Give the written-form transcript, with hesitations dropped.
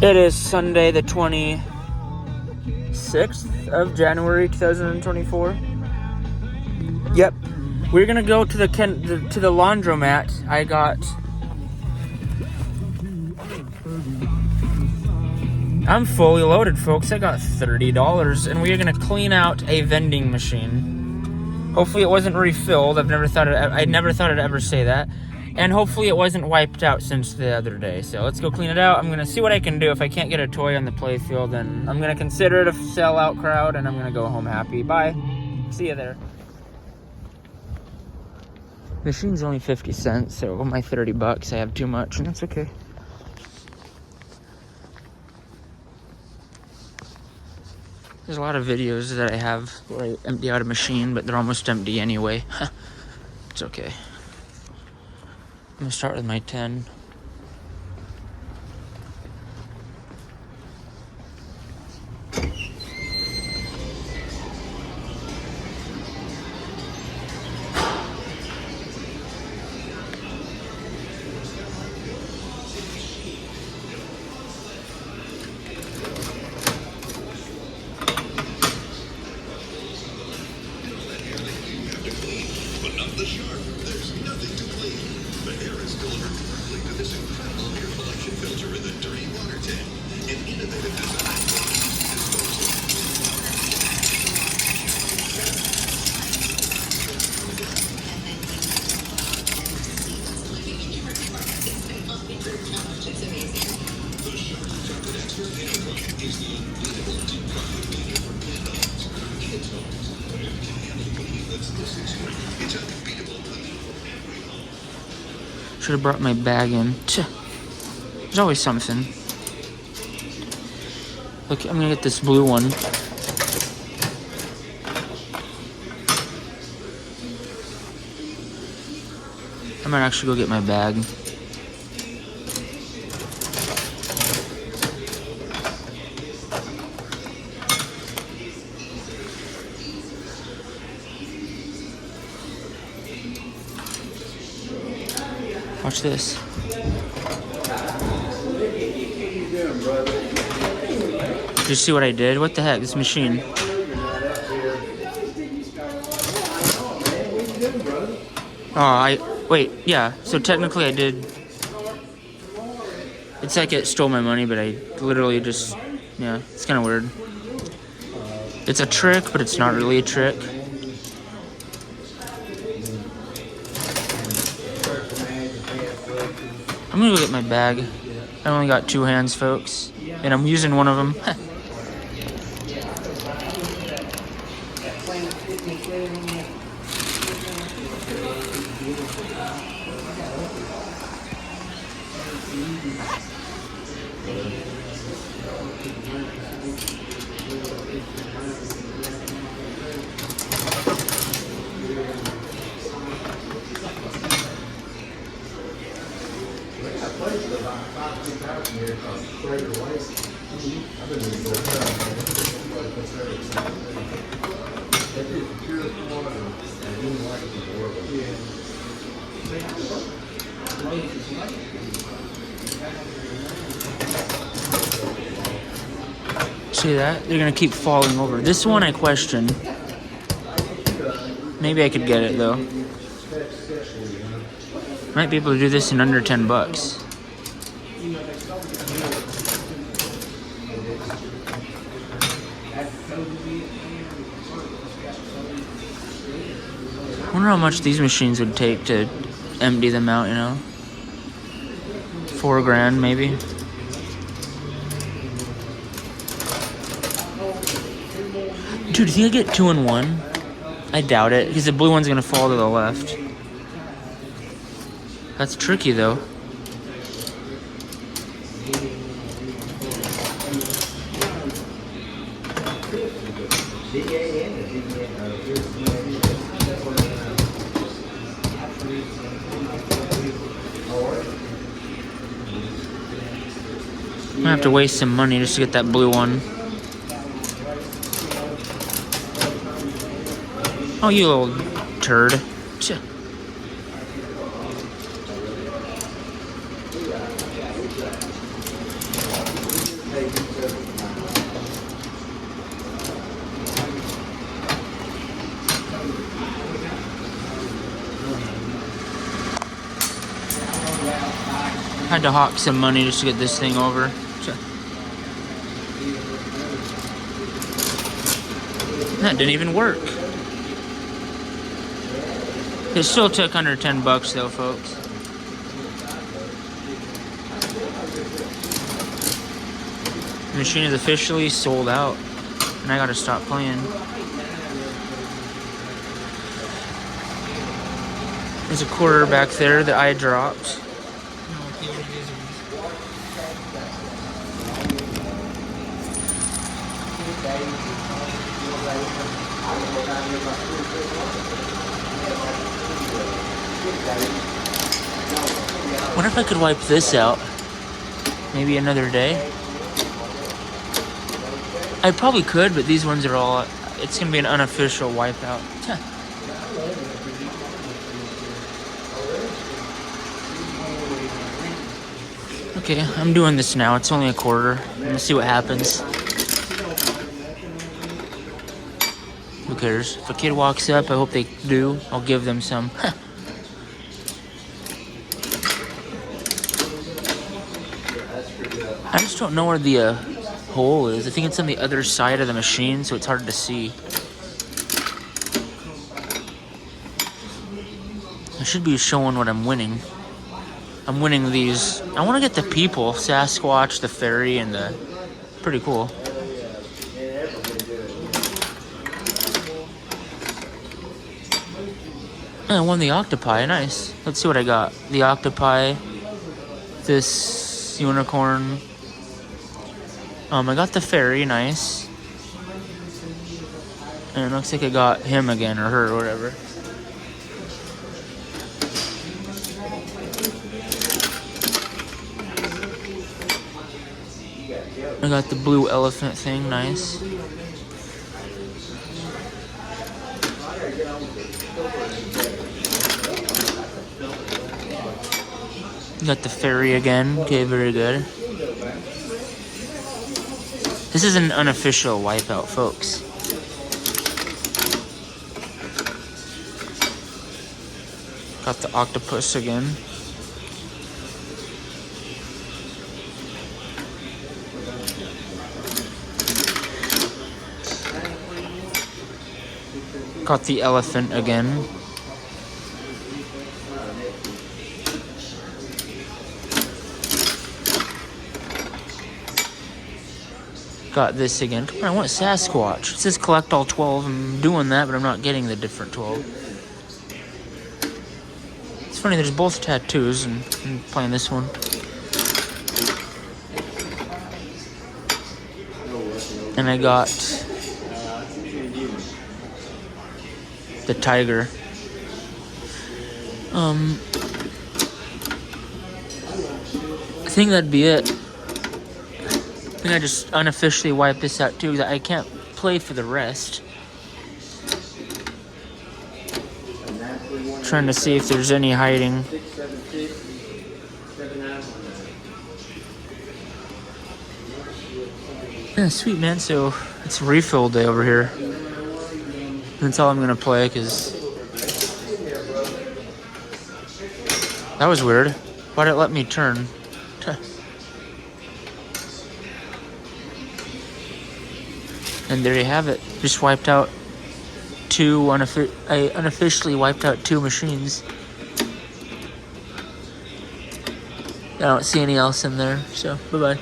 It is Sunday, the 26th of January, 2024. Yep, we're gonna go to the laundromat. I'm fully loaded, folks. I got $30, and we are gonna clean out a vending machine. Hopefully, it wasn't refilled. I never thought I'd ever say that. And hopefully it wasn't wiped out since the other day. So let's go clean it out. I'm going to see what I can do. If I can't get a toy on the playfield, then I'm going to consider it a sellout crowd, and I'm going to go home happy. Bye. See you there. Machine's only 50 cents, so with my 30 bucks, I have too much, and that's okay. There's a lot of videos that I have where I empty out a machine, but they're almost empty anyway. It's okay. I'm gonna start with my 10. But not the shark. There's nothing to clean. The air is delivered directly to this incredible air collection filter in the dirty water tank. An innovative design for the Shark Chocolate Extra Hair Color is the unbeatable deep chocolate cleaner for pin dogs. It's homes. Can handle cleaning that's this extreme. It's unbeatable cleaning for every home. Should have brought my bag in. There's always something. Look, I'm gonna get this blue one. I might actually go get my bag. Watch this. Did you see what I did? What the heck? This machine. Wait, yeah. So technically I did. It's like it stole my money, but I literally just, yeah, it's kind of weird. It's a trick, but it's not really a trick. I'm gonna go get my bag. I only got 2 hands, folks, and I'm using one of them. See that? They're gonna keep falling over. This one I question. Maybe I could get it though. Might be able to do this in under 10 bucks. I wonder how much these machines would take to empty them out, you know? $4 grand maybe. Dude, do you think I get 2 in 1? I doubt it, because the blue one's gonna fall to the left. That's tricky though. I'm gonna have to waste some money just to get that blue one. Oh, you little turd. Ch. Had to hawk some money just to get this thing over. That didn't even work. It still took under 10 bucks though, folks. The machine is officially sold out, and I gotta stop playing. There's a quarter back there that I dropped. Wonder if I could wipe this out. Maybe another day. I probably could, but these ones are all... It's gonna be an unofficial wipeout. Okay, I'm doing this now. It's only a quarter. I'm gonna see what happens. Who cares? If a kid walks up, I hope they do. I'll give them some. I just don't know where the hole is. I think it's on the other side of the machine, so it's hard to see. I should be showing what I'm winning. I'm winning these. I want to get the people, Sasquatch, the fairy, and the... Pretty cool. I won the octopi. Nice. Let's see what I got. The octopi. This unicorn. I got the fairy. Nice. And it looks like I got him again, or her, or whatever. I got the blue elephant thing. Nice. Got the fairy again. Okay, very good. This is an unofficial wipeout, folks. Got the octopus again. Got the elephant again. Got this again. Come on, I want Sasquatch. It says collect all 12. I'm doing that, but I'm not getting the different 12. It's funny, there's both tattoos, and I'm playing this one. And I got the tiger. I think that'd be it. I think I just unofficially wiped this out too, because I can't play for the rest. Trying to see if there's any hiding. Yeah, sweet, man. So it's refill day over here. That's all I'm gonna play, because that was weird. Why'd it let me turn? And there you have it. Just wiped out two, I unofficially wiped out 2 machines. I don't see any else in there, so bye-bye.